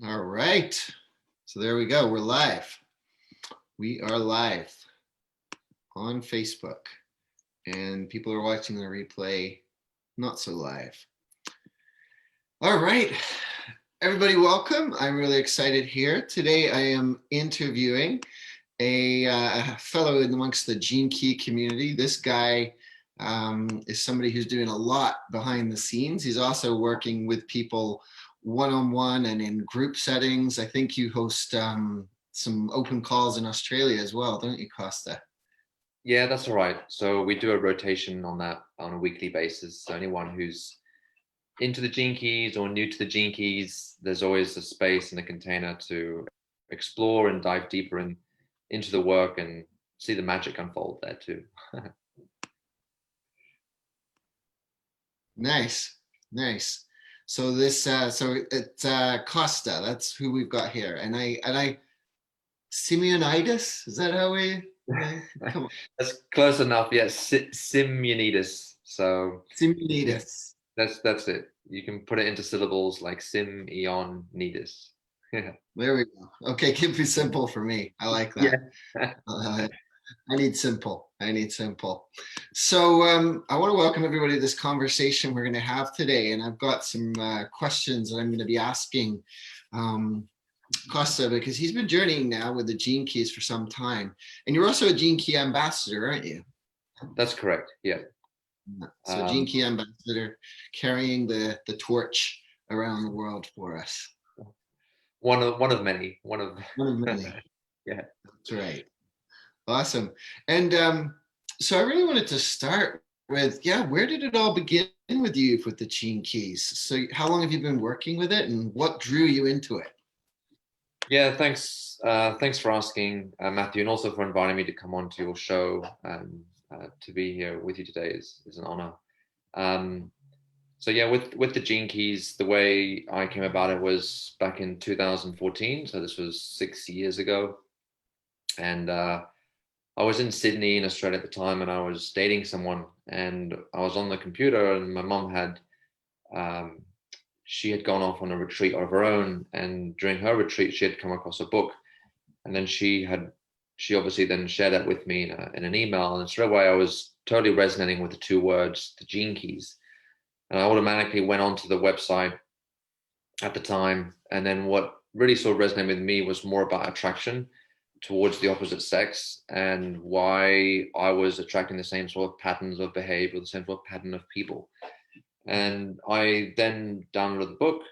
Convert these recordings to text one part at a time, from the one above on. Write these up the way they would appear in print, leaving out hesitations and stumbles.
All right. So there we go. We're live. We are live on Facebook, and people are watching the replay not so live. All right. Everybody, welcome. I'm really excited here. Today I am interviewing a fellow in amongst the Gene Key community. This guy is somebody who's doing a lot behind the scenes. He's also working with people one-on-one and in group settings. I think you host some open calls in Australia as well, don't you, Costa? Yeah, that's all right. So we do a rotation on that on a weekly basis. So anyone who's into the Gene Keys or new to the Gene Keys, there's always a space and a container to explore and dive deeper into the work and see the magic unfold there too. Nice, nice. So so it's Costa. That's who we've got here, and I Simeonitis. Is that how we? Come on, That's close enough. Yes, Simeonitis. So yeah, Simeonitis. that's it. You can put it into syllables like Simeonitis. Yeah. There we go. Okay, keep it simple for me. I like Yeah. that. Uh, I need simple. I need simple. So I want to welcome everybody to this conversation we're going to have today, and I've got some questions that I'm going to be asking um, Costa because he's been journeying now with the Gene Keys for some time, and you're also a Gene Key ambassador, aren't you? That's correct. Yeah. So Gene Key ambassador, carrying the torch around the world for us. One of many. One of One of many. yeah. That's right. Awesome. And so I really wanted to start with, yeah, where did it all begin with you with the Gene Keys? So how long have you been working with it and what drew you into it? Yeah, thanks. Thanks for asking, Matthew, and also for inviting me to come on to your show and to be here with you today is an honor. Um, so yeah, with the Gene Keys, the way I came about it was back in 2014. So this was 6 years ago, and I was in Sydney in Australia at the time, and I was dating someone, and I was on the computer, and my mum had um, she had gone off on a retreat of her own, and during her retreat, she had come across a book, and then she obviously then shared that with me in an email, and straight away I was totally resonating with the two words, the Gene Keys, and I automatically went onto the website at the time, and then what really sort of resonated with me was more about attraction towards the opposite sex and why I was attracting the same sort of patterns of behavior, the same sort of pattern of people. And I then downloaded the book.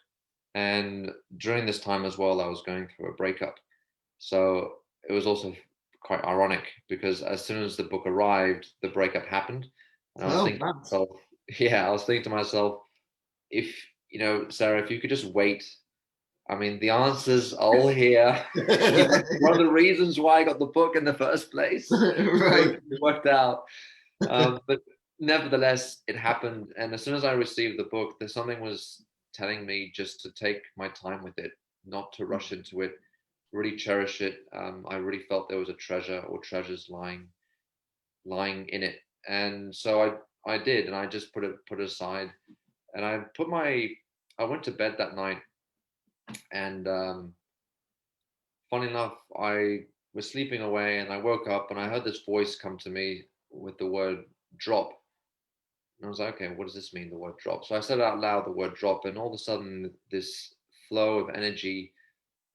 And during this time as well, I was going through a breakup. So it was also quite ironic because as soon as the book arrived, the breakup happened. And I was Oh, thinking to wow. myself, yeah, I was thinking to myself, if, Sarah, if you could just wait, I mean, the answer's all here. One of the reasons why I got the book in the first place. Right. It worked out. But nevertheless, it happened. And as soon as I received the book, there's something was telling me just to take my time with it, not to rush into it, really cherish it. I really felt there was a treasure or treasures lying in it. And so I did, and I just put it aside. And I went to bed that night, and funny enough, I was sleeping away, and I woke up, and I heard this voice come to me with the word drop. And I was like, okay, what does this mean, the word drop? So I said out loud the word drop, and all of a sudden, this flow of energy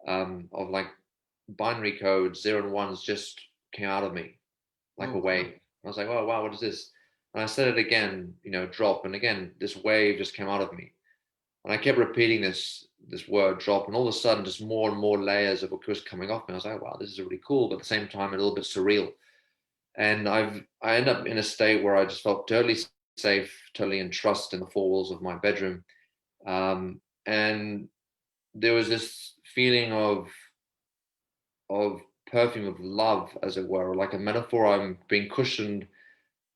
of like binary codes, zero and ones, just came out of me like Oh, a wow. wave. I was like, oh, wow, what is this? And I said it again, drop. And again, this wave just came out of me. And I kept repeating this word drop, and all of a sudden, just more and more layers of it was coming off me. I was like, wow, this is really cool, but at the same time, a little bit surreal. And I end up in a state where I just felt totally safe, totally in trust in the four walls of my bedroom, and there was this feeling of perfume of love, as it were, like a metaphor. I'm being cushioned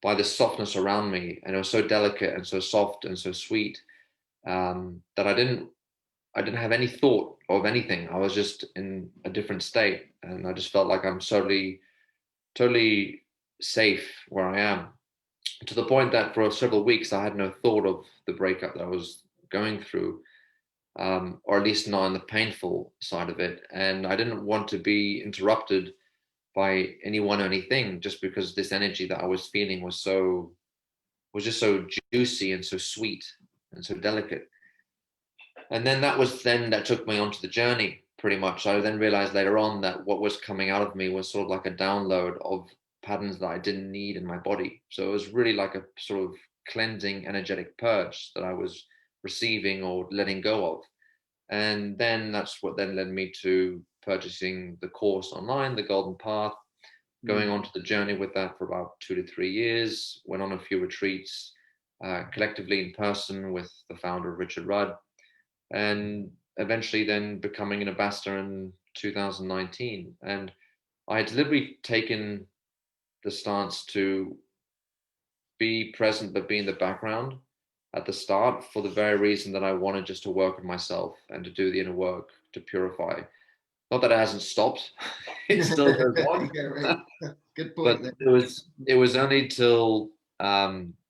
by the softness around me, and it was so delicate and so soft and so sweet that I didn't have any thought of anything. I was just in a different state, and I just felt like I'm totally safe where I am. To the point that for several weeks I had no thought of the breakup that I was going through. or at least not on the painful side of it. And I didn't want to be interrupted by anyone or anything, just because this energy that I was feeling was just so juicy and so sweet and so delicate. And then that took me onto the journey pretty much. I then realized later on that what was coming out of me was sort of like a download of patterns that I didn't need in my body. So it was really like a sort of cleansing energetic purge that I was receiving or letting go of. And then that's what then led me to purchasing the course online, the Golden Path, going on to the journey with that for about 2 to 3 years, went on a few retreats, collectively in person with the founder, Richard Rudd, and eventually then becoming an ambassador in 2019. And I had deliberately taken the stance to be present but be in the background at the start, for the very reason that I wanted just to work on myself and to do the inner work to purify. Not that it hasn't stopped; it still goes on. Yeah, right. Good point. But it was only till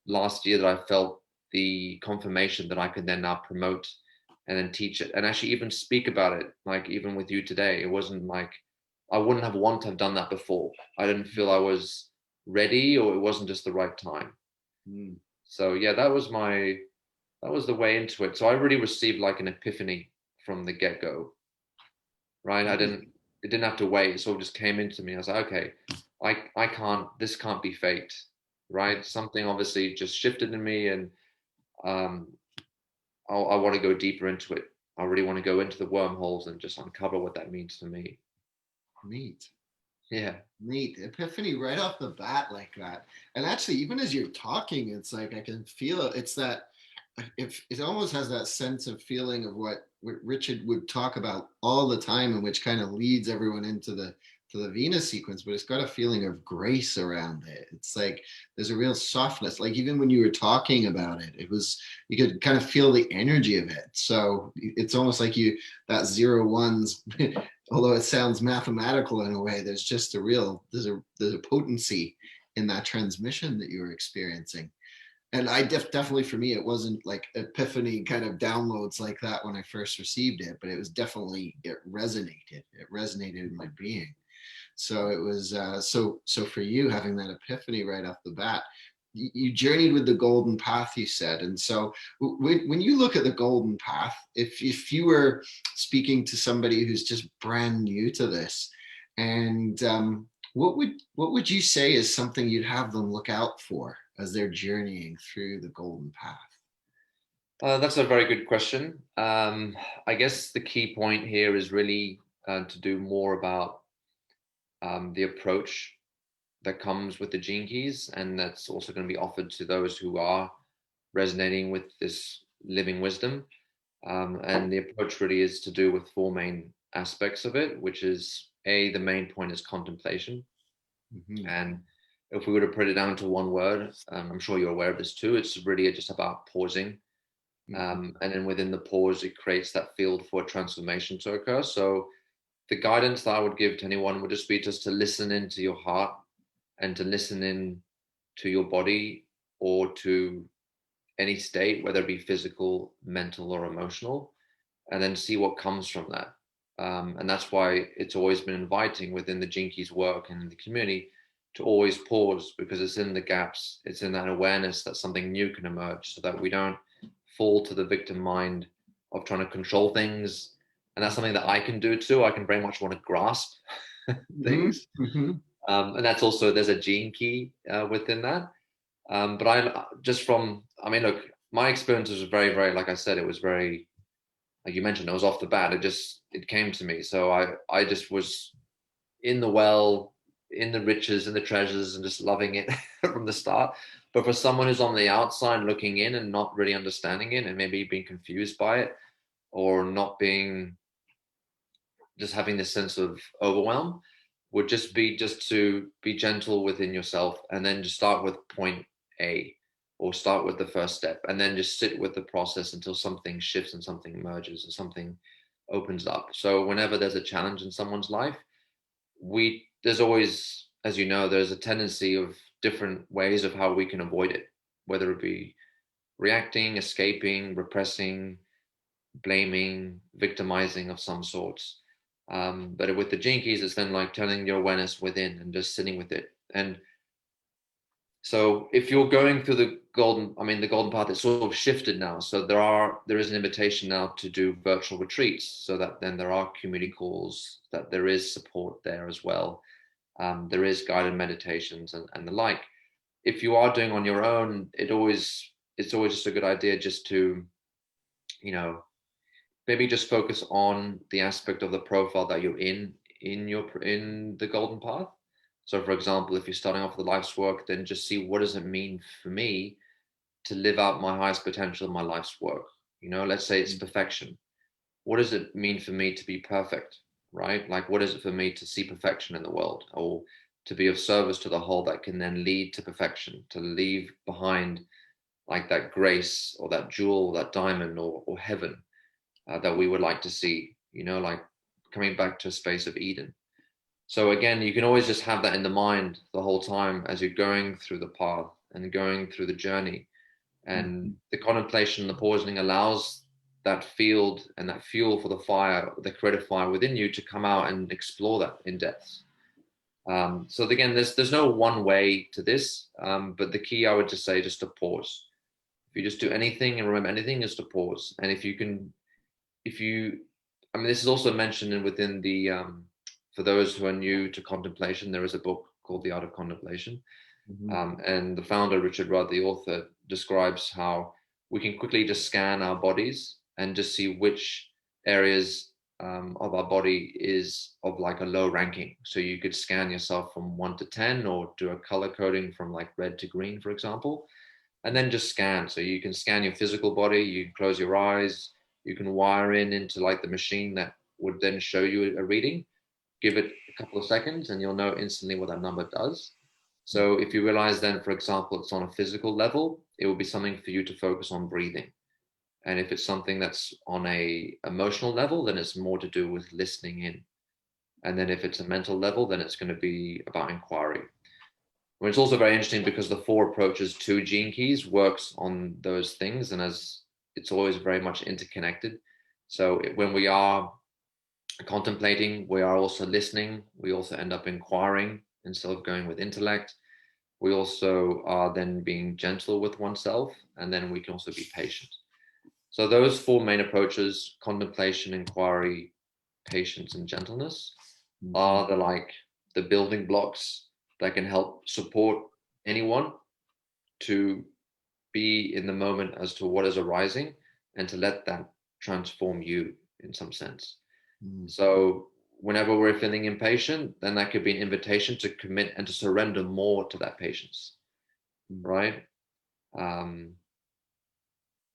last year that I felt the confirmation that I could then now promote and then teach it, and actually even speak about it. Like even with you today, it wasn't like I wouldn't have wanted to have done that before. I didn't feel I was ready, or it wasn't just the right time. Mm. So yeah, that was the way into it. So I really received like an epiphany from the get-go, right? It didn't have to wait. It sort of just came into me. I was like, okay, I can't, this can't be faked, right? Something obviously just shifted in me, and um, I want to go deeper into it. I really want to go into the wormholes and just uncover what that means to me. Neat. Yeah. Neat. Epiphany right off the bat like that. And actually, even as you're talking, it's like I can feel it. It's that if it almost has that sense of feeling of what Richard would talk about all the time, and which kind of leads everyone into the to the Venus sequence, but it's got a feeling of grace around it. It's like there's a real softness. Like even when you were talking about it, it was you could kind of feel the energy of it. So it's almost like you that zero ones although it sounds mathematical in a way, there's just a real there's a potency in that transmission that you were experiencing. And I definitely for me, it wasn't like epiphany kind of downloads like that when I first received it, but it was definitely it resonated. It resonated in my being. So it was so for you having that epiphany right off the bat, you journeyed with the golden path, you said. And so when you look at the golden path, if you were speaking to somebody who's just brand new to this, and what would you say is something you'd have them look out for as they're journeying through the golden path? That's a very good question. I guess the key point here is really to do more about the approach that comes with the gene keys, and that's also going to be offered to those who are resonating with this living wisdom. And the approach really is to do with four main aspects of it, which is the main point is contemplation. Mm-hmm. And if we were to put it down to one word, I'm sure you're aware of this too, it's really just about pausing. And then within the pause, it creates that field for transformation to occur. So the guidance that I would give to anyone would just be just to listen into your heart and to listen in to your body, or to any state, whether it be physical, mental, or emotional, and then see what comes from that. And that's why it's always been inviting within the Gene Keys work and the community to always pause, because it's in the gaps, it's in that awareness that something new can emerge, so that we don't fall to the victim mind of trying to control things. And that's something that I can do too. I can very much want to grasp things. Mm-hmm. And that's also, there's a gene key within that. But I mean, look, my experience was very, very, like I said, it was very, like you mentioned, it was off the bat. It came to me. So I just was in the well, in the riches and the treasures, and just loving it from the start. But for someone who's on the outside looking in and not really understanding it, and maybe being confused by it, or not being, just having this sense of overwhelm, would just be just to be gentle within yourself, and then just start with point A, or start with the first step, and then just sit with the process until something shifts and something emerges and something opens up. So whenever there's a challenge in someone's life, there's always, as you know, there's a tendency of different ways of how we can avoid it, whether it be reacting, escaping, repressing, blaming, victimizing of some sorts. But with the gene keys, it's then like turning your awareness within and just sitting with it. And so if you're going through the golden path is sort of shifted now. So there is an invitation now to do virtual retreats, so that then there are community calls, that there is support there as well. There is guided meditations and the like. If you are doing on your own, it's always just a good idea just to, maybe just focus on the aspect of the profile that you're in the golden path. So for example, if you're starting off with the life's work, then just see, what does it mean for me to live out my highest potential in my life's work? Let's say it's perfection. What does it mean for me to be perfect, right? Like, what is it for me to see perfection in the world, or to be of service to the whole that can then lead to perfection, to leave behind like that grace or that jewel, that diamond or heaven that we would like to see, like coming back to a space of Eden. So again, you can always just have that in the mind the whole time as you're going through the path and going through the journey. And the contemplation, the pausing allows that field and that fuel for the fire, the creative fire within you, to come out and explore that in depth. So again, there's no one way to this, but the key, I would just say, just to pause. If you just do anything and remember anything, is to pause. And this is also mentioned within the, for those who are new to contemplation, there is a book called The Art of Contemplation. And the founder, Richard Rudd, the author, describes how we can quickly just scan our bodies and just see which areas of our body is of like a low ranking. So you could scan yourself from 1 to 10, or do a color coding from like red to green, for example, and then just scan. So you can scan your physical body, you can close your eyes, you can wire into like the machine that would then show you a reading. Give it a couple of seconds and you'll know instantly what that number does. So if you realize then, for example, it's on a physical level, it will be something for you to focus on breathing. And if it's something that's on a emotional level, then it's more to do with listening in. And then if it's a mental level, then it's going to be about inquiry. Well, it's also very interesting because the 4 approaches to gene keys works on those things, and as it's always very much interconnected. So when we are contemplating, we are also listening. We also end up inquiring instead of going with intellect. We also are then being gentle with oneself, and then we can also be patient. So those 4 main approaches, contemplation, inquiry, patience, and gentleness, are the building blocks that can help support anyone to be in the moment as to what is arising, and to let that transform you in some sense. So whenever we're feeling impatient, then that could be an invitation to commit and to surrender more to that patience, right?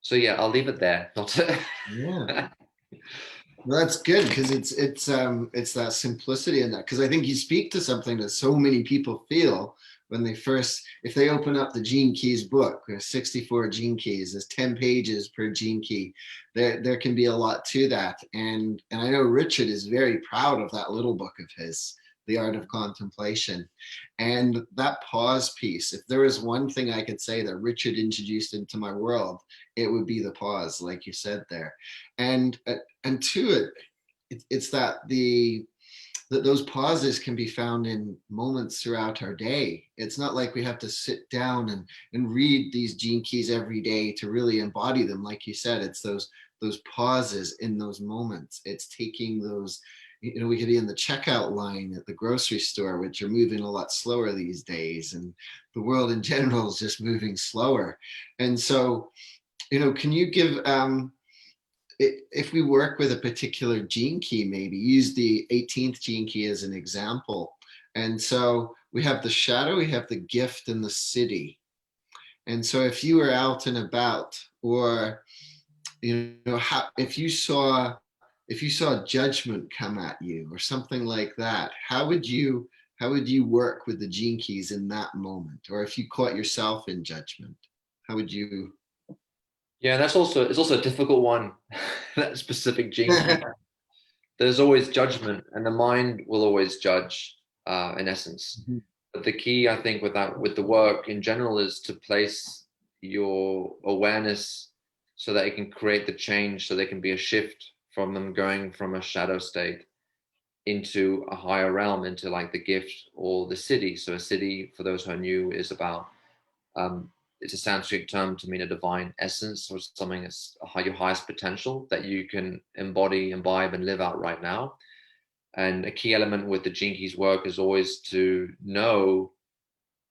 So yeah, I'll leave it there. Yeah. Well, that's good, because it's that simplicity in that, because I think you speak to something that so many people feel when if they open up the Gene Keys book. There's 64 gene keys, there's 10 pages per gene key. There can be a lot to that, and I know Richard is very proud of that little book of his, The Art of Contemplation. And that pause piece, if there was one thing I could say that Richard introduced into my world, it would be the pause, like you said there. And to it's that those pauses can be found in moments throughout our day. It's not like we have to sit down and read these gene keys every day to really embody them. Like you said, it's those pauses in those moments. It's taking those, we could be in the checkout line at the grocery store, which are moving a lot slower these days, and the world in general is just moving slower. And so, can you give, if we work with a particular gene key, maybe use the 18th gene key as an example. And so we have the shadow, we have the gift, and the city. And so if you were out and about, or if you saw judgment come at you or something like that, how would you work with the gene keys in that moment? Or if you caught yourself in judgment, how would you? Yeah, it's also a difficult one, that specific gene key. There's always judgment, and the mind will always judge, in essence. But the key, I think, with the work in general, is to place your awareness so that it can create the change, so there can be a shift from them going from a shadow state into a higher realm, into like the gift or the siddhi. So a siddhi, for those who are new, is about it's a Sanskrit term to mean a divine essence, or something that's your highest potential that you can embody, imbibe, and live out right now. And a key element with the Gene Keys work is always to know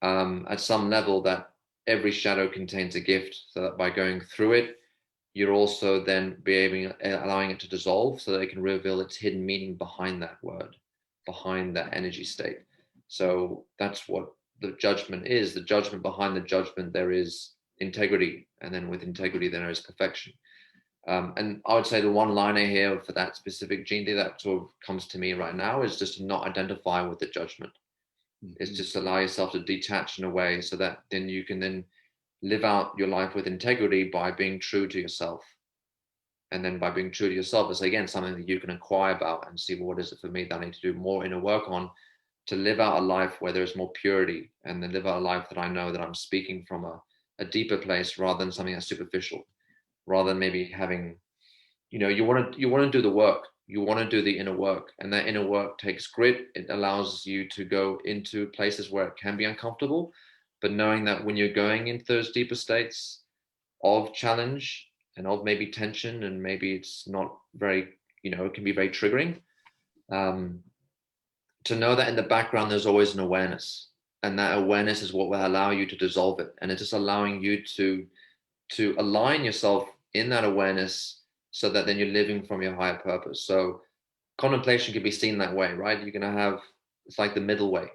at some level that every shadow contains a gift, so that by going through it, you're also then allowing it to dissolve, so that it can reveal its hidden meaning behind that word, behind that energy state. So that's what the judgment is. The judgment, behind the judgment, there is integrity, and then with integrity there is perfection. And I would say the one liner here for that specific gene that sort of comes to me right now is just to not identify with the judgment. It's just allow yourself to detach in a way, so that then you can then live out your life with integrity by being true to yourself. And then by being true to yourself is, again, something that you can inquire about and see, well, what is it for me that I need to do more inner work on to live out a life where there's more purity, and then live out a life that I know that I'm speaking from a deeper place, rather than something that's superficial, rather than maybe having, you want to do the work, you want to do the inner work, and that inner work takes grit. It allows you to go into places where it can be uncomfortable, but knowing that when you're going into those deeper states of challenge and of maybe tension, and maybe it's not very, it can be very triggering, to know that in the background there's always an awareness, and that awareness is what will allow you to dissolve it, and it's just allowing you to align yourself in that awareness, so that then you're living from your higher purpose. So contemplation can be seen that way, right? You're going to have, it's like the middle way.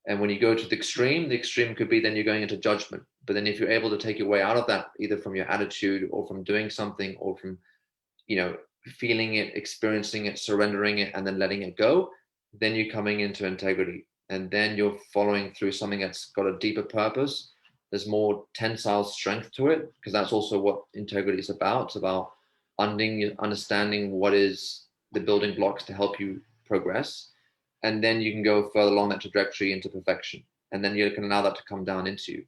And when you go to the extreme could be then you're going into judgment. But then if you're able to take your way out of that, either from your attitude or from doing something, or from, feeling it, experiencing it, surrendering it, and then letting it go, then you're coming into integrity. And then you're following through something that's got a deeper purpose. There's more tensile strength to it, because that's also what integrity is about. It's about understanding what is the building blocks to help you progress. And then you can go further along that trajectory into perfection. And then you can allow that to come down into you.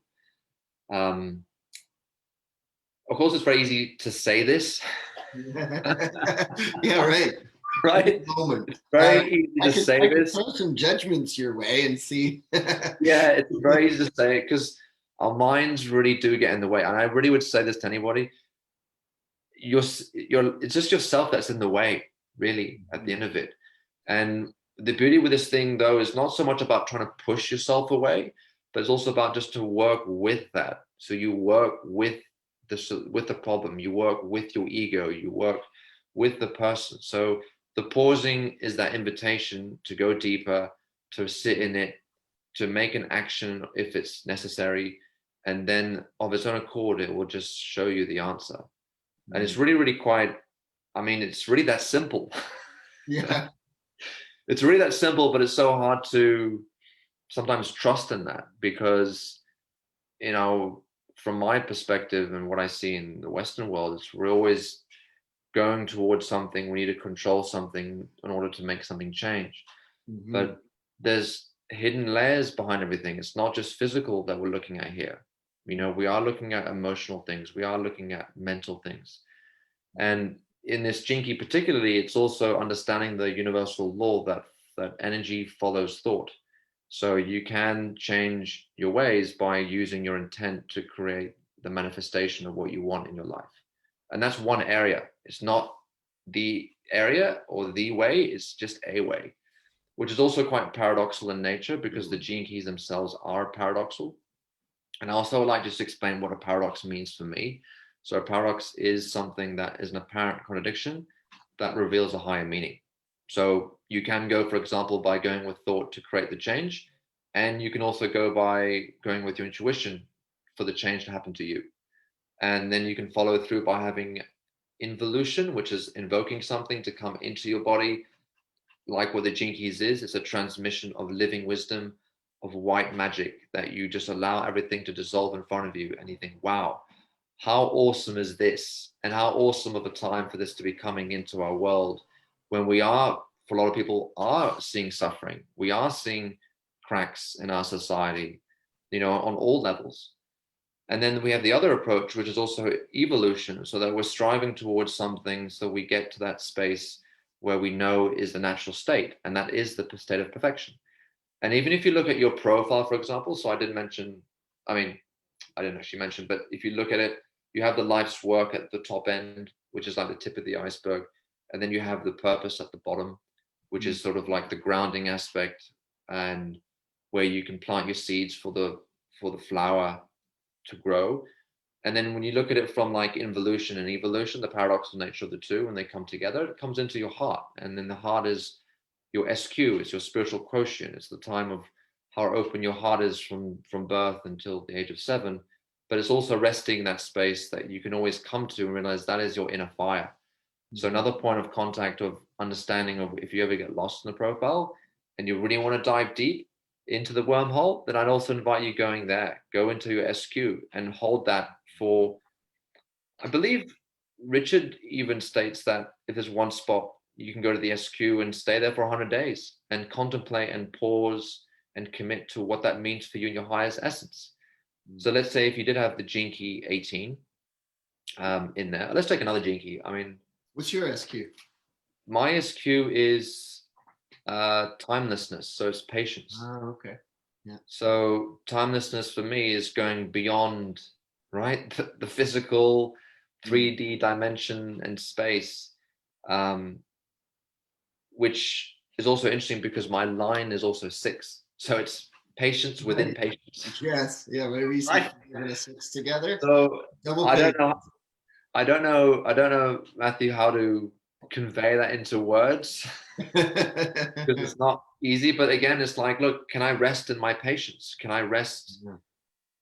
Of course, it's very easy to say this. Yeah, right. Right? Moment. Very easy to say this. Throw some judgments your way and see. Yeah, it's very easy to say it, because our minds really do get in the way. And I really would say this to anybody. It's just yourself that's in the way, really, at the end of it. And the beauty with this thing, though, is not so much about trying to push yourself away, but it's also about just to work with that. So you work with the problem, you work with your ego, you work with the person. So the pausing is that invitation to go deeper, to sit in it, to make an action if it's necessary, and then of its own accord, it will just show you the answer. And it's really, really it's really that simple. Yeah. It's really that simple, but it's so hard to sometimes trust in that, because, from my perspective and what I see in the Western world, we're always going towards something. We need to control something in order to make something change. Mm-hmm. But there's hidden layers behind everything. It's not just physical that we're looking at here. We are looking at emotional things. We are looking at mental things. And in this Gene Key particularly, it's also understanding the universal law that energy follows thought. So you can change your ways by using your intent to create the manifestation of what you want in your life. And that's one area. It's not the area or the way, it's just a way, which is also quite paradoxical in nature, because the Gene Keys themselves are paradoxical. And I also like just to explain what a paradox means for me. So a paradox is something that is an apparent contradiction that reveals a higher meaning. So you can go, for example, by going with thought to create the change. And you can also go by going with your intuition for the change to happen to you. And then you can follow through by having involution, which is invoking something to come into your body. Like what the Gene Keys is, it's a transmission of living wisdom, of white magic, that you just allow everything to dissolve in front of you. And you think, wow, how awesome is this? And how awesome of a time for this to be coming into our world, when we are, for a lot of people, are seeing suffering. We are seeing cracks in our society, on all levels. And then we have the other approach, which is also evolution, so that we're striving towards something so we get to that space where we know is the natural state, and that is the state of perfection. And even if you look at your profile, for example, so I did mention, I mean, I didn't actually mention, but if you look at it, you have the life's work at the top end, which is like the tip of the iceberg. And then you have the purpose at the bottom, which is sort of like the grounding aspect, and where you can plant your seeds for the flower to grow. And then when you look at it from like involution and evolution, the paradoxical nature of the two, when they come together, it comes into your heart. And then the heart is your SQ, it's your spiritual quotient. It's the time of how open your heart is from birth until the age of 7. But it's also resting in that space that you can always come to and realize that is your inner fire. So another point of contact of understanding of if you ever get lost in the profile and you really want to dive deep into the wormhole, then I'd also invite you going there. Go into your SQ and hold that for, I believe Richard even states that if there's one spot, you can go to the SQ and stay there for 100 days and contemplate and pause and commit to what that means for you in your highest essence. So let's say if you did have the Gene Key 18 in there, let's take another Gene Key. I mean, what's your SQ? My SQ is timelessness, so it's patience. Oh, okay. Yeah. So timelessness for me is going beyond, right, the physical 3D dimension and space, which is also interesting because my line is also 6. So it's patience within patience. Yes. Yeah. Whenever you see 5 and a 6 together. So double I don't know, Matthew, how to convey that into words because it's not easy. But again, it's like, look, can I rest in my patience? Can I rest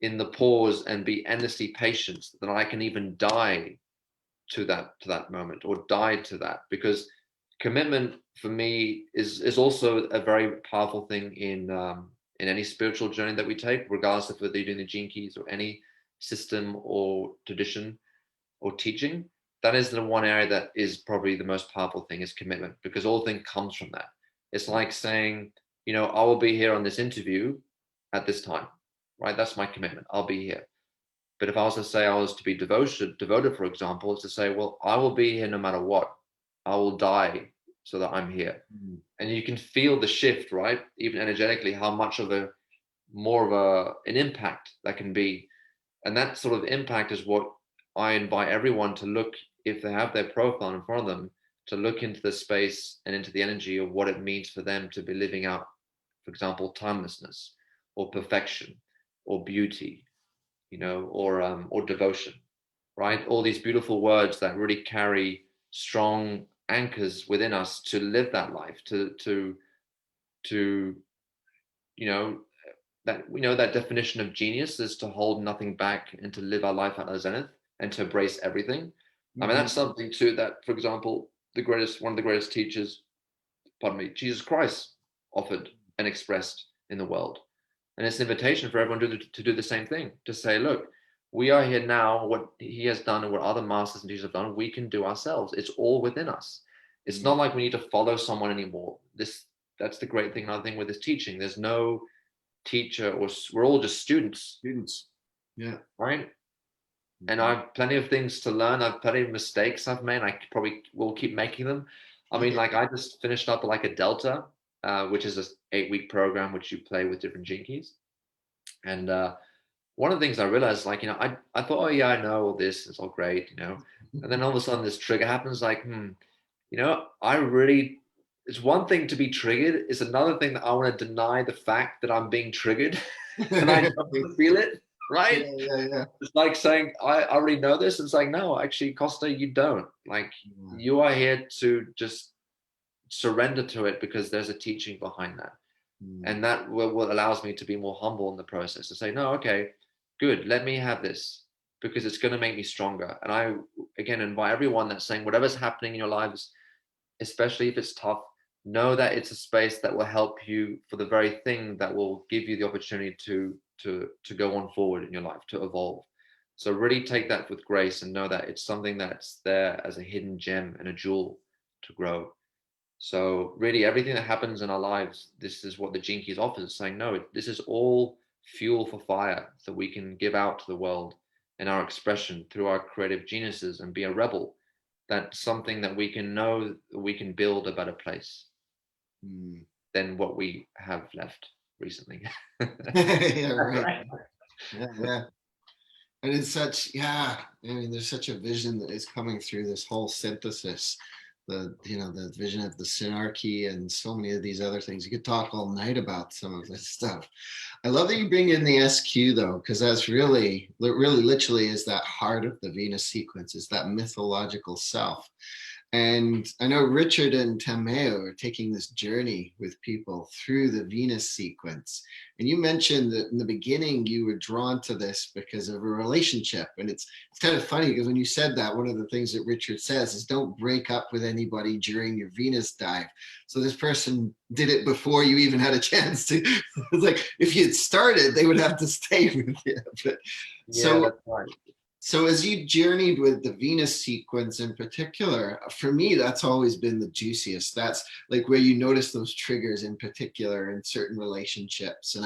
in the pause and be endlessly patient that I can even die to that moment or die to that? Because commitment for me is also a very powerful thing in any spiritual journey that we take, regardless of whether you're doing the Gene Keys or any system or tradition or teaching. That is the one area that is probably the most powerful thing, is commitment, because all things comes from that. It's like saying, I will be here on this interview at this time, right? That's my commitment. I'll be here. But if I was to say I was to be devoted, for example, it's to say, well, I will be here no matter what. I will die so that I'm here. And you can feel the shift, right? Even energetically, how much of an impact that can be. And that sort of impact is what I invite everyone to look, if they have their profile in front of them, to look into the space and into the energy of what it means for them to be living out, for example, timelessness or perfection or beauty, or devotion, right? All these beautiful words that really carry strong anchors within us to live that life, to that definition of genius is to hold nothing back and to live our life at our zenith and to embrace everything. I mean, that's something too that, for example, one of the greatest teachers, Jesus Christ, offered and expressed in the world. And it's an invitation for everyone to do the same thing, to say, look, we are here now. What he has done and what other masters and teachers have done, we can do ourselves. It's all within us. It's not like we need to follow someone anymore. That's the great thing, another thing with this teaching. There's no teacher, or we're all just students. Yeah. Right. And I have plenty of things to learn. I have plenty of mistakes I've made. I probably will keep making them. I mean, like I just finished up like a Delta, which is an 8-week program, which you play with different Gene Keys. And one of the things I realized, like, I thought, oh yeah, I know all this. It's all great, And then all of a sudden this trigger happens, like, it's one thing to be triggered. It's another thing that I want to deny the fact that I'm being triggered and I don't feel it. Right? Yeah. It's like saying, I already know this. It's like, no, actually, Costa, you don't. Like, you are here to just surrender to it because there's a teaching behind that. And that what allows me to be more humble in the process, to say, no, okay, good, let me have this because it's going to make me stronger. And I, again, invite everyone that's saying, whatever's happening in your lives, especially if it's tough, know that it's a space that will help you for the very thing that will give you the opportunity to go on forward in your life, to evolve. So really take that with grace and know that it's something that's there as a hidden gem and a jewel to grow. So really everything that happens in our lives, this is what the Gene Keys offers, saying, no, this is all fuel for fire that we can give out to the world in our expression through our creative geniuses and be a rebel. That's something that we can know we can build a better place than what we have left recently. Yeah, right. Yeah, yeah. And it's such, yeah, I mean, there's such a vision that is coming through this whole synthesis. The vision of the synarchy and so many of these other things. You could talk all night about some of this stuff. I love that you bring in the SQ though, because that's really literally is that heart of the Venus sequence, is that mythological self. And I know Richard and Tameo are taking this journey with people through the Venus sequence. And you mentioned that in the beginning you were drawn to this because of a relationship. And it's kind of funny because when you said that, one of the things that Richard says is don't break up with anybody during your Venus dive. So this person did it before you even had a chance to. It's like if you had started, they would have to stay with you. But Yeah, that's right. so as you journeyed with the Venus sequence in particular, for me, that's always been the juiciest. That's like where you notice those triggers in particular in certain relationships. And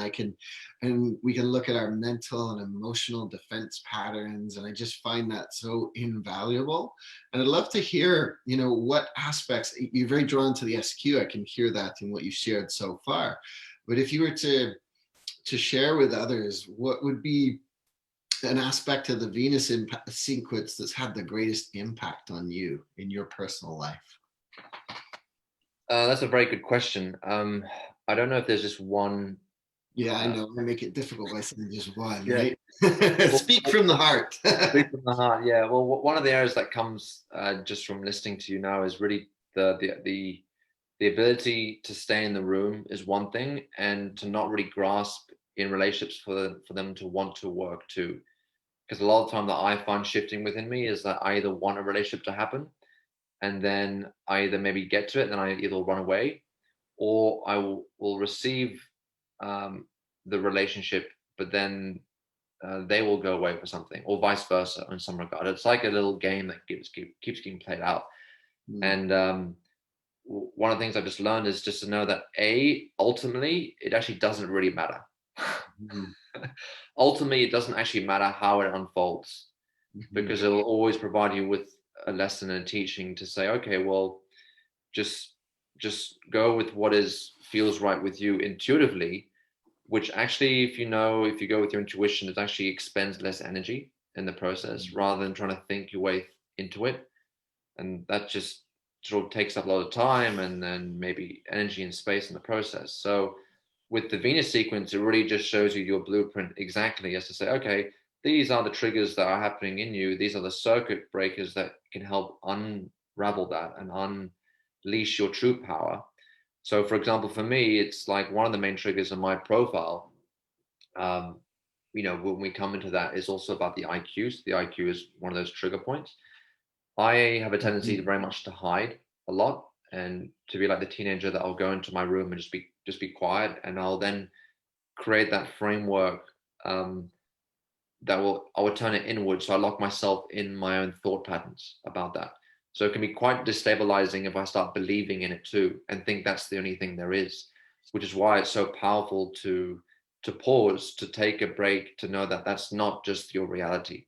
we can look at our mental and emotional defense patterns. And I just find that so invaluable. And I'd love to hear, what aspects, you're very drawn to the SQ. I can hear that in what you shared so far. But if you were to share with others, what would be an aspect of the Venus sequence that's had the greatest impact on you in your personal life? That's a very good question. I don't know if there's just one. Yeah, I know. I make it difficult by saying just one, Yeah. right? Speak from the heart. Speak from the heart. Yeah. Well, one of the areas that comes just from listening to you now is really the ability to stay in the room is one thing, and to not really grasp in relationships for them to want to work too. Because a lot of the time that I find shifting within me is that I either want a relationship to happen, and then I either maybe get to it, and then I either run away, or I will receive the relationship, but then they will go away for something, or vice versa in some regard. It's like a little game that keeps getting played out. And one of the things I've just learned is just to know that ultimately, it actually doesn't really matter. Ultimately, it doesn't actually matter how it unfolds, because it will always provide you with a lesson and a teaching to say, okay, well, just go with what feels right with you intuitively, which actually, if you go with your intuition, it actually expends less energy in the process rather than trying to think your way into it. And that just sort of takes up a lot of time and then maybe energy and space in the process. So with the Venus sequence, it really just shows you your blueprint exactly, as to say, okay, these are the triggers that are happening in you. These are the circuit breakers that can help unravel that and unleash your true power. So, for example, for me, it's like one of the main triggers in my profile. When we come into that, is also about the IQ. So the IQ is one of those trigger points. I have a tendency to very much to hide a lot, and to be like the teenager that I'll go into my room and just be quiet, and I'll then create that framework I would turn it inward. So I lock myself in my own thought patterns about that. So it can be quite destabilizing if I start believing in it too and think that's the only thing there is, which is why it's so powerful to pause, to take a break, to know that that's not just your reality.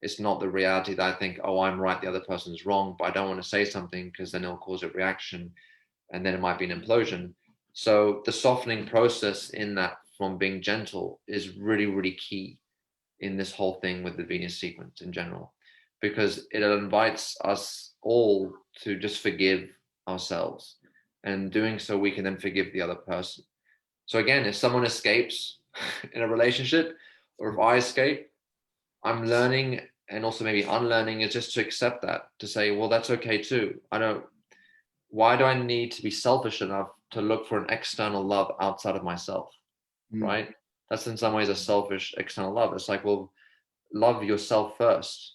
It's not the reality that I think, oh, I'm right, the other person is wrong, but I don't want to say something because then it'll cause a reaction and then it might be an implosion. So the softening process in that, from being gentle, is really, really key in this whole thing with the Venus sequence in general, because it invites us all to just forgive ourselves. And doing so, we can then forgive the other person. So again, if someone escapes in a relationship, or if I escape, I'm learning, and also maybe unlearning, is just to accept that, to say, well, that's okay too. Why do I need to be selfish enough to look for an external love outside of myself? Right? That's in some ways a selfish external love. It's like, well, love yourself first.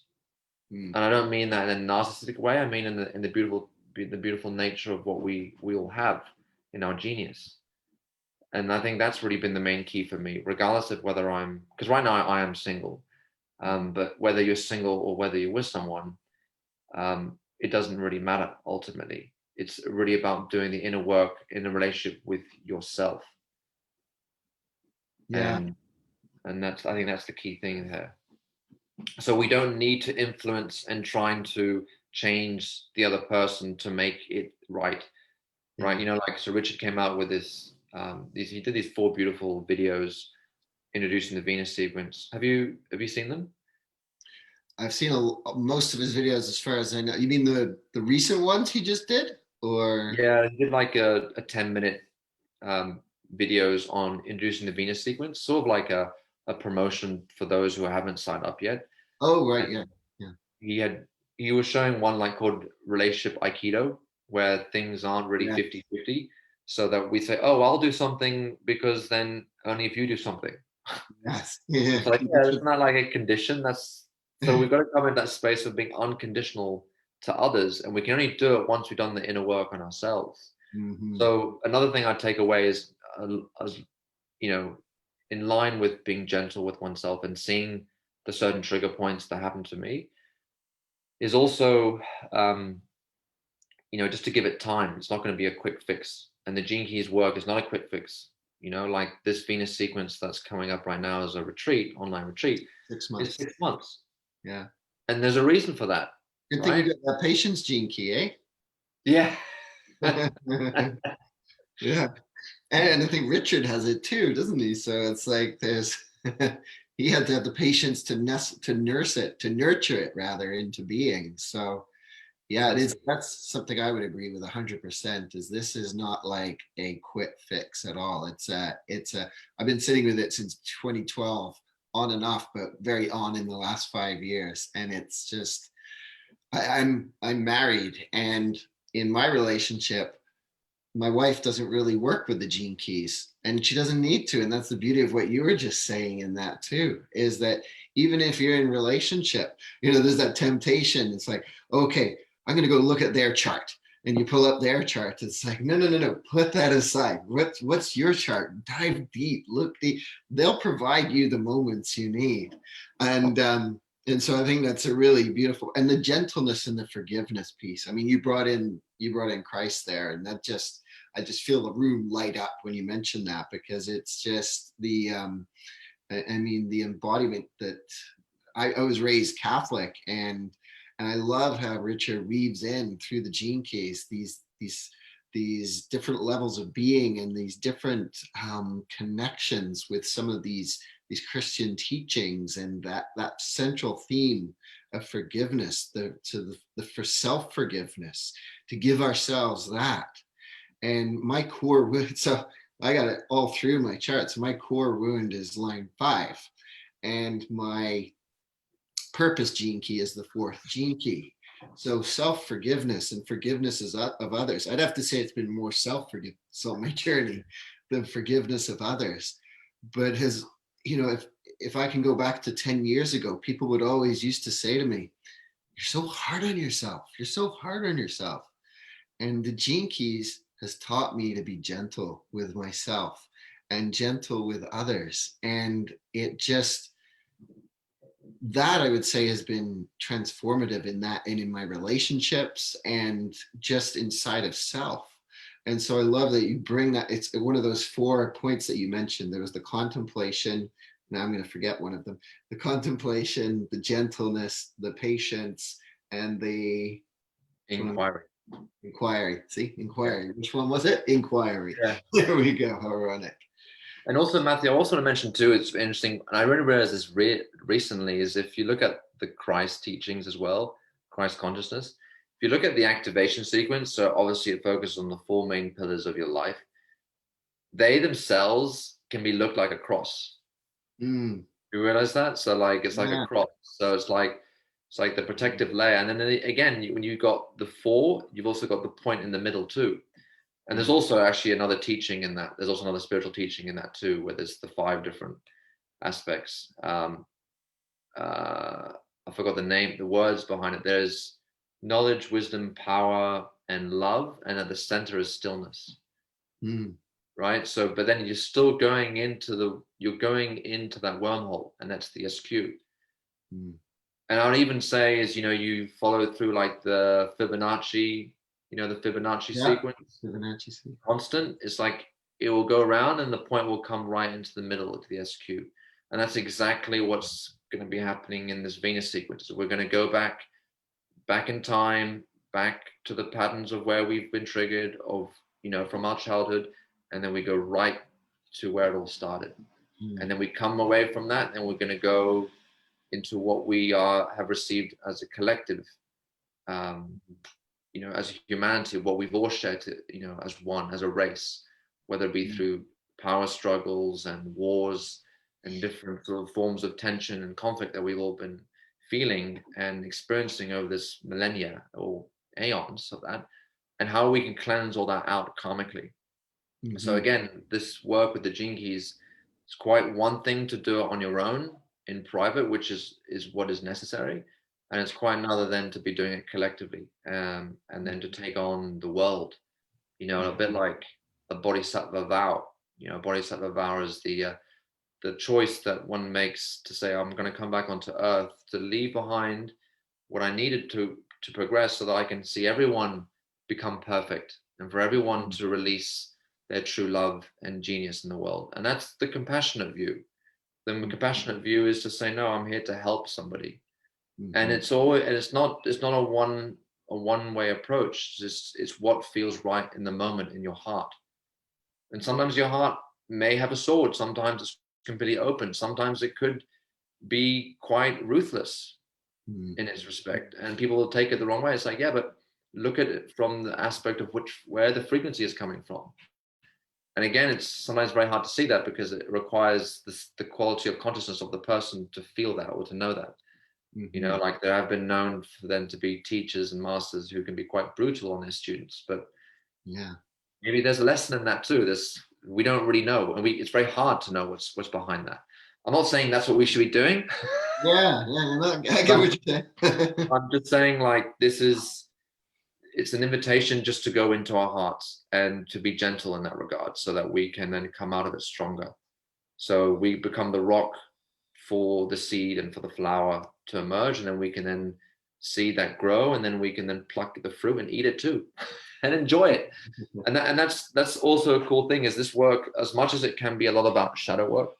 And I don't mean that in a narcissistic way. I mean in the beautiful nature of what we all have in our genius. And I think that's really been the main key for me, regardless of whether because right now I am single, but whether you're single or whether you're with someone, it doesn't really matter ultimately. It's really about doing the inner work in a relationship with yourself. Yeah. And I think that's the key thing here. So we don't need to influence and trying to change the other person to make it right. Right. You know, like, so Richard came out with he did these 4 beautiful videos introducing the Venus sequence. Have you seen them? I've seen most of his videos, as far as I know. You mean the recent ones he just did, or? Yeah, he did like a 10-minute videos on introducing the Venus sequence, sort of like a promotion for those who haven't signed up yet. Oh, right, And yeah. he was showing one like called Relationship Aikido, where things aren't really Yeah. 50-50. So that we say, oh, I'll do something because then only if you do something. Yes. Yeah. It's like, yeah, it's not like a condition. So we've got to come in that space of being unconditional to others, and we can only do it once we've done the inner work on ourselves. Mm-hmm. So another thing I take away is, as you know, in line with being gentle with oneself and seeing the certain trigger points that happen to me, is also, just to give it time. It's not going to be a quick fix, and the Gene Keys work is not a quick fix. Like this Venus sequence that's coming up right now as a retreat, online retreat, 6 is months. 6 months. Yeah. And there's a reason for that. Good thing right? you got that patience gene key, eh? Yeah. Yeah. And I think Richard has it too, doesn't he? So it's like he had to have the patience to nurture it rather into being. So yeah, it is. That's something I would agree with 100%. Is this is not like a quick fix at all. I've been sitting with it since 2012, on and off, but very on in the last 5 years. And it's just, I'm married, and in my relationship, my wife doesn't really work with the gene keys, and she doesn't need to. And that's the beauty of what you were just saying in that too, is that even if you're in relationship, there's that temptation. It's like, okay, I'm going to go look at their chart, and you pull up their chart. It's like, no, put that aside. What's your chart? Dive deep, look deep. They'll provide you the moments you need. And so I think that's a really beautiful, and the gentleness and the forgiveness piece. I mean, you brought in Christ there, and I just feel the room light up when you mention that, because it's just the the embodiment that I was raised Catholic, and I love how Richard weaves in through the gene keys these different levels of being, and these different connections with some of these Christian teachings, and that central theme of forgiveness, for self-forgiveness, to give ourselves that. And my core wound, so I got it all through my charts. My core wound is line 5, and my purpose gene key is the 4th gene key. So self-forgiveness and forgiveness of others. I'd have to say it's been more self-forgiveness on my journey than forgiveness of others. But if I can go back to 10 years ago, people would always used to say to me, "You're so hard on yourself. You're so hard on yourself." And the gene keys has taught me to be gentle with myself and gentle with others. And it just, that I would say has been transformative in that, and in my relationships, and just inside of self. And so I love that you bring that. It's one of those 4 points that you mentioned. There was the contemplation. Now I'm going to forget one of them. The contemplation, the gentleness, the patience, and the inquiry. See, inquiry. Which one was it? Inquiry. Yeah. There we go. Ironic. And also, Matthew, I also want to mention too, it's interesting, and I really realized this recently, is if you look at the Christ teachings as well, Christ consciousness, if you look at the activation sequence, so obviously it focuses on the 4 main pillars of your life, they themselves can be looked like a cross. You realize that? So like, it's like a cross. So it's like the protective layer. And then again, when you got the 4, you've also got the point in the middle too. And there's also actually another teaching in that. There's also another spiritual teaching in that too, where there's the 5 different aspects. I forgot the words behind it. There's knowledge, wisdom, power, and love. And at the center is stillness. Right? So, but then you're still going into that wormhole, and that's the SQ. And I'd even say is, you follow through like the Fibonacci, the Fibonacci sequence. Fibonacci sequence. Constant. It's like it will go around and the point will come right into the middle of the SQ. And that's exactly what's going to be happening in this Venus sequence. We're going to go back in time, back to the patterns of where we've been triggered, of, you know, from our childhood, and then we go right to where it all started. And then we come away from that, and we're going to go into what we have received as a collective, you know, as humanity, what we've all shared, you know, as one, as a race, whether it be through power struggles and wars and different sort of forms of tension and conflict that we've all been feeling and experiencing over this millennia or aeons of that, and how we can cleanse all that out karmically. So again, this work with the Gene Keys, it's quite one thing to do it on your own in private, which is what is necessary. And it's quite another then to be doing it collectively, and then to take on the world, you know, a bit like a bodhisattva vow. You know, bodhisattva vow is the choice that one makes to say, I'm going to come back onto earth to leave behind what I needed to progress, so that I can see everyone become perfect, and for everyone to release their true love and genius in the world. And that's the compassionate view. The compassionate view is to say, no, I'm here to help somebody. And it's not a one way approach. It's what feels right in the moment in your heart. And sometimes your heart may have a sword, sometimes it's completely open, sometimes it could be quite ruthless in its respect, and people will take it the wrong way. It's like, yeah, but look at it from the aspect of where the frequency is coming from. And again, it's sometimes very hard to see that, because it requires the quality of consciousness of the person to feel that or to know that. You know, like there have been known for them to be teachers and masters who can be quite brutal on their students, but yeah, maybe there's a lesson in that too. We don't really know, and it's very hard to know what's behind that. I'm not saying that's what we should be doing. I get what you're saying. I'm just saying, like, it's an invitation just to go into our hearts and to be gentle in that regard, so that we can then come out of it stronger. So we become the rock for the seed and for the flower to emerge, and then we can then see that grow, and then we can then pluck the fruit and eat it too and enjoy it. And that's also a cool thing, is this work, as much as it can be a lot about shadow work,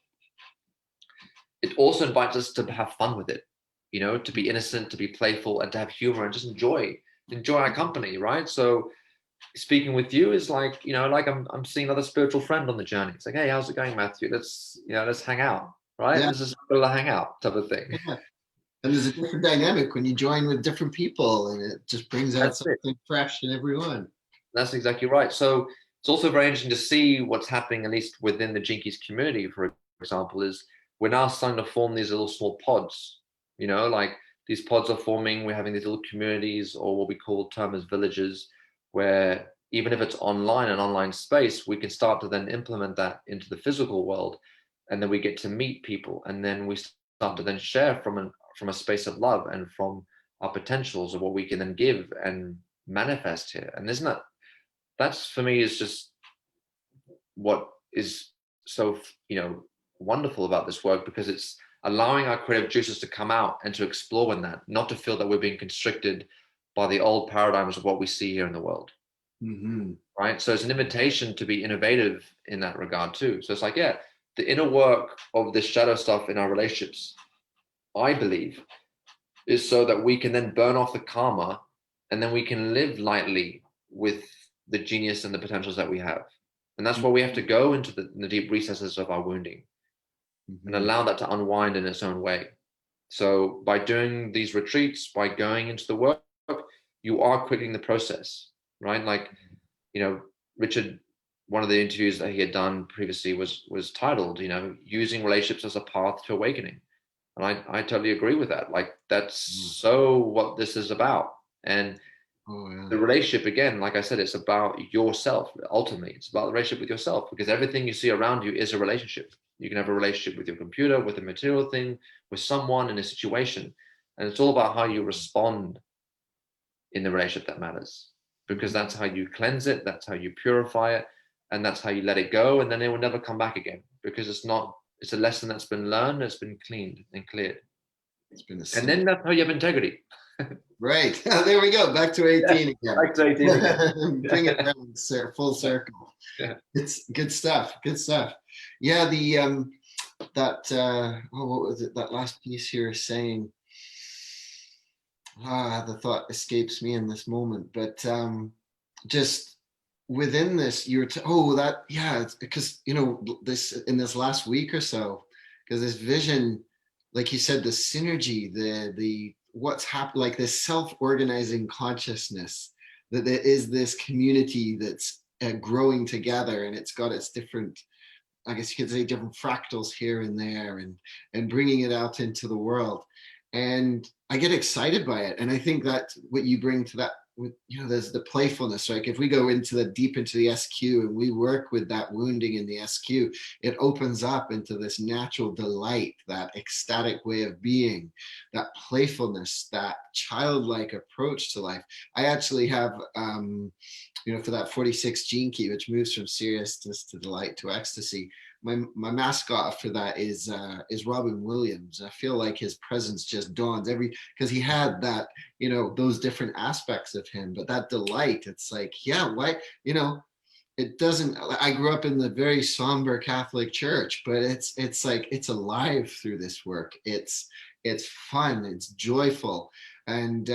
it also invites us to have fun with it, you know, to be innocent, to be playful, and to have humor, and just enjoy our company, right? So speaking with you is like, you know, like I'm seeing another spiritual friend on the journey. It's like, hey, how's it going, Matthew? Let's hang out, right? Yeah. This is a hangout type of thing. Yeah. And there's a different dynamic when you join with different people, and it just brings out something fresh in everyone. That's exactly right. So it's also very interesting to see what's happening, at least within the Gene Keys community, for example, is we're now starting to form these little small pods, you know, like these pods are forming, we're having these little communities, or what we term as villages, where even if it's an online space, we can start to then implement that into the physical world. And then we get to meet people, and then we start to then share from a space of love and from our potentials of what we can then give and manifest here. And isn't that's for me is just what is so, you know, wonderful about this work, because it's allowing our creative juices to come out and to explore in that, not to feel that we're being constricted by the old paradigms of what we see here in the world. Right? So it's an invitation to be innovative in that regard too. So it's like, yeah, the inner work of this shadow stuff in our relationships, I believe, is so that we can then burn off the karma, and then we can live lightly with the genius and the potentials that we have. And that's why we have to go into the deep recesses of our wounding and allow that to unwind in its own way. So by doing these retreats, by going into the work, you are quickening the process, right? Like, you know, Richard, one of the interviews that he had done previously was titled, you know, using relationships as a path to awakening. And I totally agree with that. Like, that's so what this is about. And the relationship, again, like I said, it's about yourself. Ultimately, it's about the relationship with yourself, because everything you see around you is a relationship. You can have a relationship with your computer, with a material thing, with someone, in a situation. And it's all about how you respond in the relationship that matters, because that's how you cleanse it, that's how you purify it, and that's how you let it go. And then it will never come back again, because it's a lesson that's been learned, it's been cleaned and cleared. And then that's how you have integrity. Right. There we go. Back to 18 again. Back to 18 again. Bring it around full circle. Yeah. It's good stuff. Good stuff. Yeah. that what was it? That last piece you were saying. The thought escapes me in this moment, but just within this, it's because this in this last week or so, because this vision, like you said, the synergy, the what's happened, like this self-organizing consciousness that there is this community that's growing together, and it's got its different, I guess you could say, different fractals here and there, and bringing it out into the world. And I get excited by it, and I think that what you bring to that, there's the playfulness. Like if we go into the deep into the SQ and we work with that wounding in the SQ, it opens up into this natural delight, that ecstatic way of being, that playfulness, that childlike approach to life. I actually have for that 46 gene key, which moves from seriousness to delight to ecstasy. My mascot for that is Robin Williams. I feel like his presence just dawns because he had that, those different aspects of him, but that delight, it's like, yeah, why, it doesn't, I grew up in the very somber Catholic church, but it's like it's alive through this work. It's fun, it's joyful, and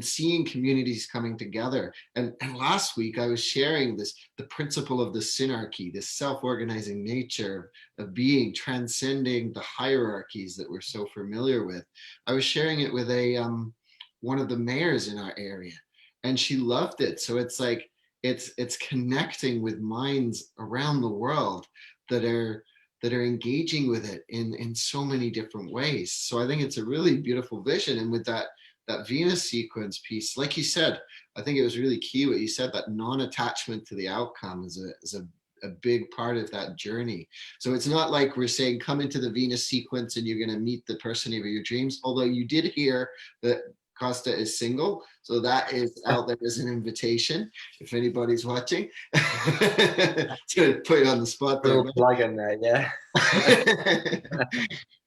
seeing communities coming together. And last week I was sharing the principle of the synarchy, this self-organizing nature of being, transcending the hierarchies that we're so familiar with. I was sharing it with one of the mayors in our area, and she loved it. So it's like it's connecting with minds around the world that are engaging with it in so many different ways. So I think it's a really beautiful vision. And with that Venus sequence piece, like you said, I think it was really key what you said, that non-attachment to the outcome is a big part of that journey. So it's not like we're saying come into the Venus sequence and you're going to meet the person of your dreams, although you did hear that Costa is single, so that is out there as an invitation if anybody's watching. To put it on the spot there. Plug in there, yeah.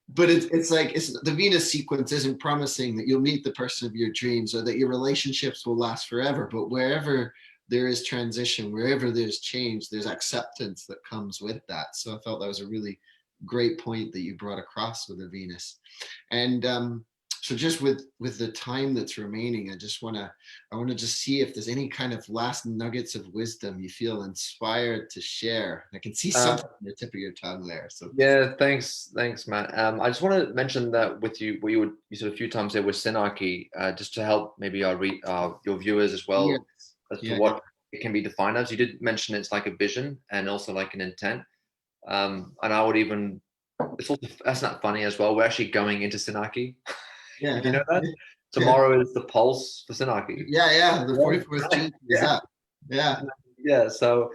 But it's like the Venus sequence isn't promising that you'll meet the person of your dreams or that your relationships will last forever. But wherever there is transition, wherever there's change, there's acceptance that comes with that. So I felt that was a really great point that you brought across with the Venus. And so just with the time that's remaining, I want to just see if there's any kind of last nuggets of wisdom you feel inspired to share. I can see something on the tip of your tongue there. So yeah, thanks, Matt. I just want to mention that with you, you said a few times there with synarchy, just to help maybe your viewers as well, yes. as to what it can be defined as. You did mention it's like a vision and also like an intent. And I would even, that's not funny as well. We're actually going into synarchy. Yeah. Did you know that? Tomorrow is the pulse for synarchy. Yeah. The 44th gene is up. Yeah. Yeah. So,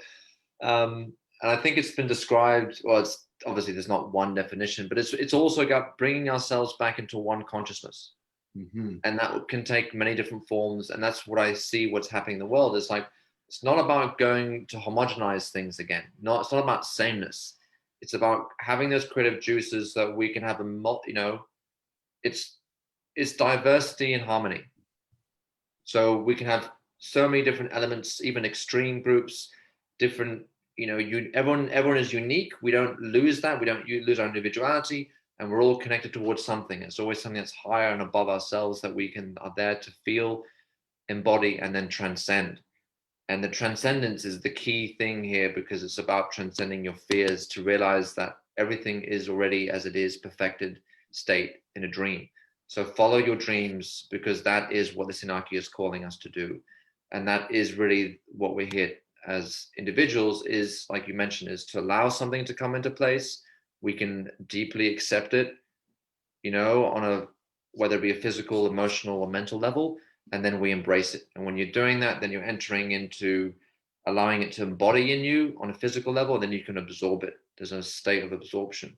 and I think it's been described, well, it's obviously there's not one definition, but it's also about bringing ourselves back into one consciousness. Mm-hmm. And that can take many different forms. And that's what I see what's happening in the world. It's like, it's not about going to homogenize things again. It's not about sameness. It's about having those creative juices that we can have it's diversity and harmony. So we can have so many different elements, even extreme groups, different, everyone is unique. We don't lose that. We don't lose our individuality, and we're all connected towards something. It's always something that's higher and above ourselves that we are there to feel, embody, and then transcend. And the transcendence is the key thing here, because it's about transcending your fears to realize that everything is already as it is, perfected state in a dream. So follow your dreams, because that is what the synarchy is calling us to do. And that is really what we're here as individuals, is, like you mentioned, is to allow something to come into place. We can deeply accept it, on whether it be a physical, emotional, or mental level, and then we embrace it. And when you're doing that, then you're entering into allowing it to embody in you on a physical level, and then you can absorb it. There's a state of absorption.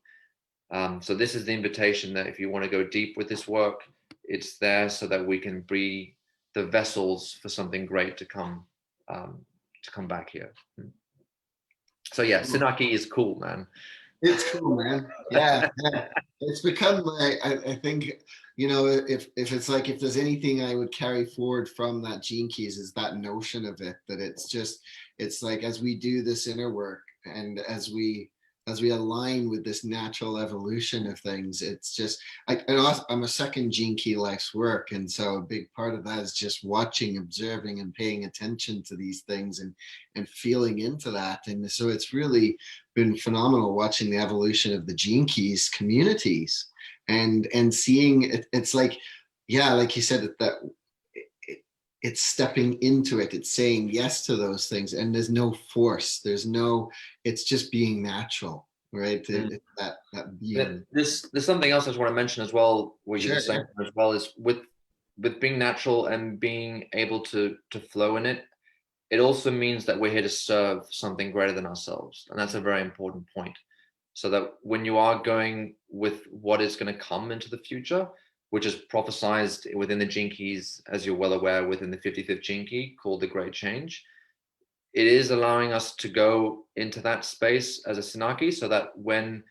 So this is the invitation that if you want to go deep with this work, it's there so that we can be the vessels for something great to come back here. So yeah, synarchy is cool, man. It's cool, man. Yeah. It's become like, I think, if it's like, if there's anything I would carry forward from that gene keys, is that notion of it, that it's like, as we do this inner work, and as we as we align with this natural evolution of things, it's just, I'm a second Gene Key life's work. And so a big part of that is just watching, observing, and paying attention to these things and feeling into that. And so it's really been phenomenal watching the evolution of the Gene Keys communities and seeing it. It's like, yeah, like you said, that it's stepping into it. It's saying yes to those things, and there's no force. It's just being natural, right? It's that being. There's something else I just want to mention as well, what you Sure, were saying as well, is with being natural and being able to flow in it, it also means that we're here to serve something greater than ourselves. And that's a very important point. So that when you are going with what is going to come into the future, which is prophesized within the Gene Keys, as you're well aware, within the 55th Gene Key called the Great Change, it is allowing us to go into that space as a synarchy, so that when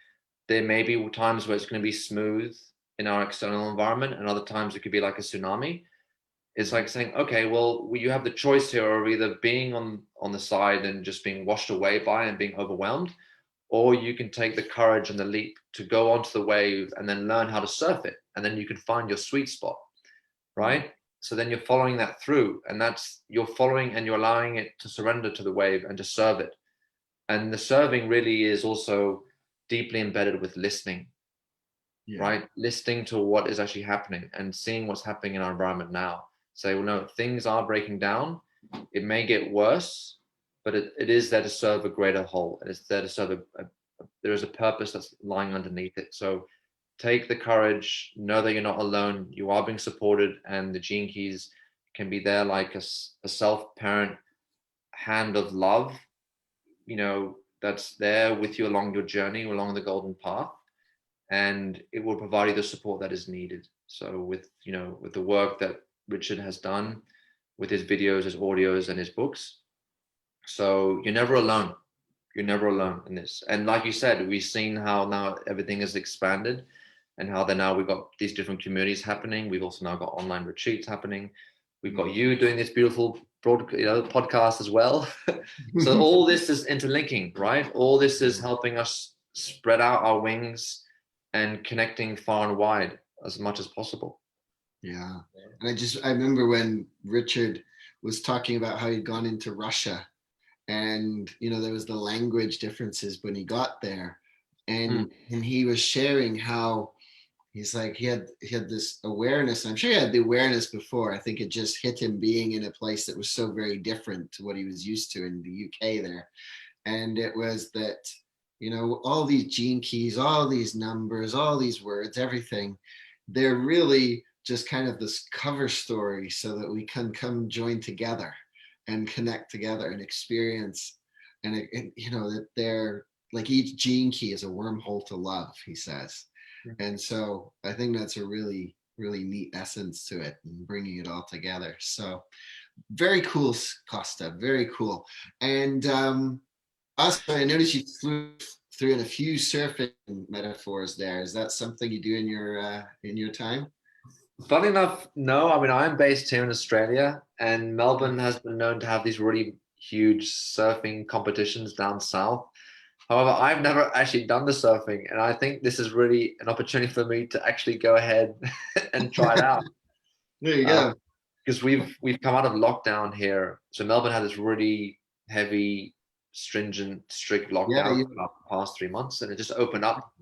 there may be times where it's going to be smooth in our external environment, and other times it could be like a tsunami. It's like saying, okay, well, you have the choice here of either being on the side and just being washed away by and being overwhelmed, or you can take the courage and the leap to go onto the wave and then learn how to surf it, and then you can find your sweet spot, right? So then you're following that through, and you're following and you're allowing it to surrender to the wave and to serve it. And the serving really is also deeply embedded with listening, right? Listening to what is actually happening and seeing what's happening in our environment now. Say, well, no, things are breaking down. It may get worse, but it is there to serve a greater whole. And it's there to serve there is a purpose that's lying underneath it. So take the courage, know that you're not alone. You are being supported, and the Gene Keys can be there like a self-parent hand of love, that's there with you along your journey, along the golden path, and it will provide you the support that is needed. So with the work that Richard has done with his videos, his audios, and his books, so you're never alone. You're never alone in this. And like you said, we've seen how now everything is expanded, and how now we've got these different communities happening. We've also now got online retreats happening. We've got you doing this beautiful podcast as well. So all this is interlinking, right? All this is helping us spread out our wings and connecting far and wide as much as possible. Yeah. And I remember when Richard was talking about how he'd gone into Russia, and there was the language differences when he got there, and he was sharing how he's like he had this awareness. I'm sure he had the awareness before. I think it just hit him being in a place that was so very different to what he was used to in the UK there. And it was that all these Gene Keys, all these numbers, all these words, everything, they're really just kind of this cover story so that we can come join together and connect together and experience. And that they're like, each Gene Key is a wormhole to love, he says. And so I think that's a really, really neat essence to it, and bringing it all together. So very cool, Costa, very cool. And also, I noticed you threw in a few surfing metaphors there. Is that something you do in your time? Funny enough, no. I mean, I'm based here in Australia, and Melbourne has been known to have these really huge surfing competitions down south. However, I've never actually done the surfing, and I think this is really an opportunity for me to actually go ahead and try it out. There you go. Because we've come out of lockdown here, so Melbourne had this really heavy, stringent, strict lockdown for the past 3 months, and it just opened up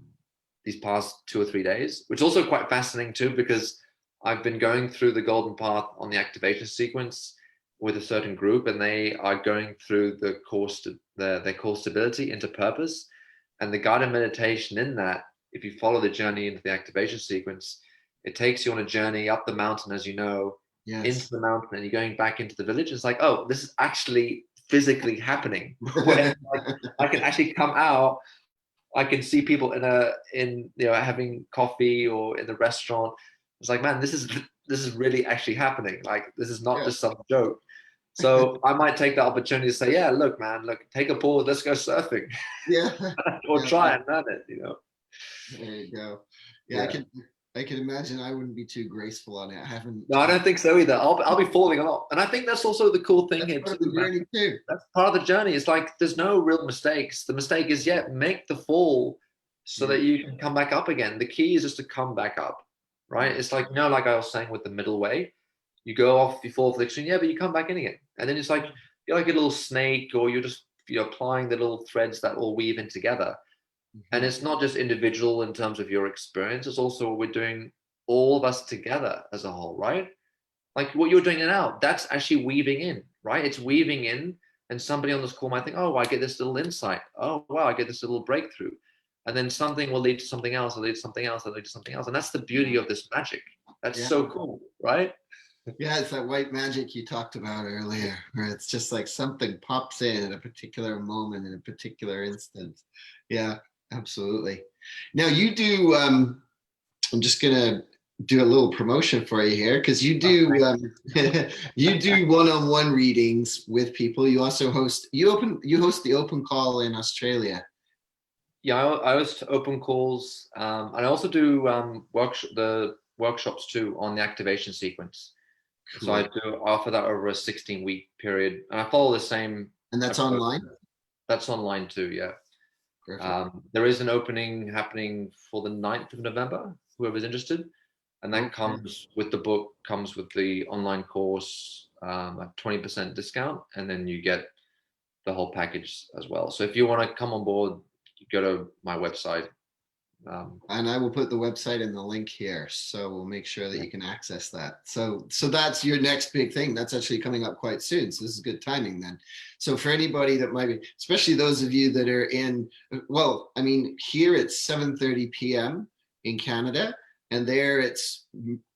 these past 2 or 3 days, which is also quite fascinating too, because I've been going through the golden path on the activation sequence with a certain group, and they are going through their core stability into purpose, and the guided meditation in that, if you follow the journey into the activation sequence, it takes you on a journey up the mountain, as you know, into the mountain, and you're going back into the village. It's like, oh, this is actually physically happening. Where I can actually come out, I can see people in having coffee or in the restaurant. It's like, man, this is really actually happening. Like, this is not just some joke. So I might take the opportunity to say, yeah, look, man, take a board, let's go surfing. Yeah. Or try and learn it, There you go. Yeah. I can imagine I wouldn't be too graceful on it. I haven't. No, I don't think so either. I'll be falling a lot, and I think that's also the cool thing That's here part of too, the man. journey too. That's part of the journey. It's like there's no real mistakes. The mistake is, yeah, make the fall so Yeah. that you can come back up again. The key is just to come back up, right? It's like, like I was saying with the middle way, you go off, you fall for the extreme, yeah, but you come back in again. And then it's like you're like a little snake, or you're applying the little threads that all weave in together. And it's not just individual in terms of your experience, it's also what we're doing, all of us together as a whole, right? Like what you're doing now, that's actually weaving in, right? It's weaving in, and somebody on this call might think, oh, I get this little insight. Oh, wow, I get this little breakthrough. And then something will lead to something else, will lead to something else, will lead to something else. And that's the beauty of this magic. That's Yeah. so cool, right? Yeah, it's that white magic you talked about earlier, where it's just like something pops in at a particular moment in a particular instance. Yeah, absolutely. Now you do. I'm just gonna do a little promotion for you here because you do you do one-on-one readings with people. You also host you host the open call in Australia. Yeah, I host open calls, and I also do the workshops too on the activation sequence. So I Cool. do offer that over a 16-week period, and I follow the same And that's approach. online. That's online too, yeah. Perfect. There is an opening happening for the 9th of November, whoever's interested. And that Okay. comes with the book, comes with the online course, a 20% discount, and then you get the whole package as well. So if you want to come on board, you go to my website. And I will put the website in the link here, so we'll make sure that Yeah. you can access that. So that's your next big thing. That's actually coming up quite soon. So this is good timing then. So for anybody that might be, especially those of you that are in, well, I mean, here it's 7:30 p.m. in Canada, and there it's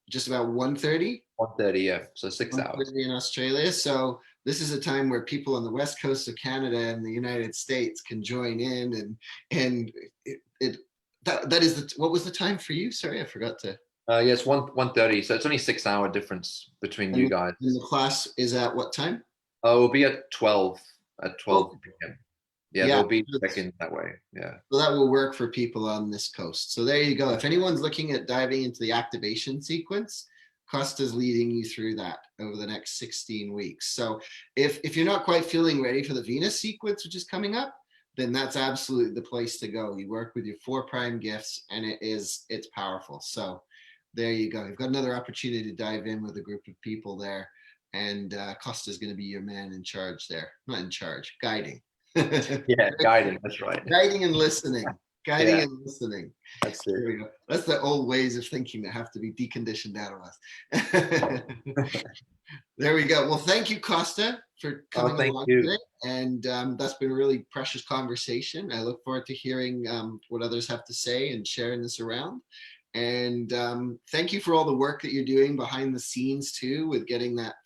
just about 1:30. 1:30, yeah. So 6 hours. In Australia. So this is a time where people on the west coast of Canada and the United States can join in, and it that is what was the time for you? Sorry, I forgot to. Yeah, it's 1:30. So it's only 6 hour difference between you guys. And the class is at what time? We'll be at 12 Oh, p.m. Yeah, yeah. there'll be check-in that way. Yeah. So that will work for people on this coast. So there you go. If anyone's looking at diving into the activation sequence, Costa's leading you through that over the next 16 weeks. So if you're not quite feeling ready for the Venus sequence, which is coming up, then that's absolutely the place to go. You work with your 4 prime gifts, and it's powerful. So there you go. You've got another opportunity to dive in with a group of people there, and Costa's going to be your man in charge there. Not in charge, guiding. Yeah, guiding. That's right. Guiding and listening. Guiding Yeah. and listening. That's it. There we go. That's the old ways of thinking that have to be deconditioned out of us. There we go. Well, thank you, Costa, for coming along today. And that's been a really precious conversation. I look forward to hearing what others have to say and sharing this around. And thank you for all the work that you're doing behind the scenes too, with getting that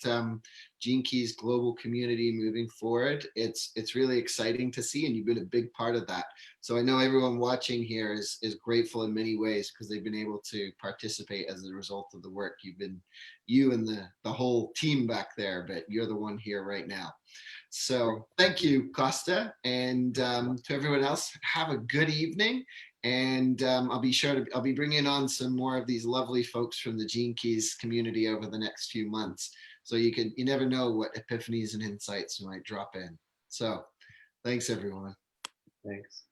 Gene Keys global community moving forward. It's really exciting to see, and you've been a big part of that. So I know everyone watching here is grateful in many ways because they've been able to participate as a result of the work you and the whole team back there, but you're the one here right now. So thank you, Costa, and to everyone else, have a good evening. And I'll be bringing on some more of these lovely folks from the Gene Keys community over the next few months. So you never know what epiphanies and insights might drop in. So thanks, everyone. Thanks.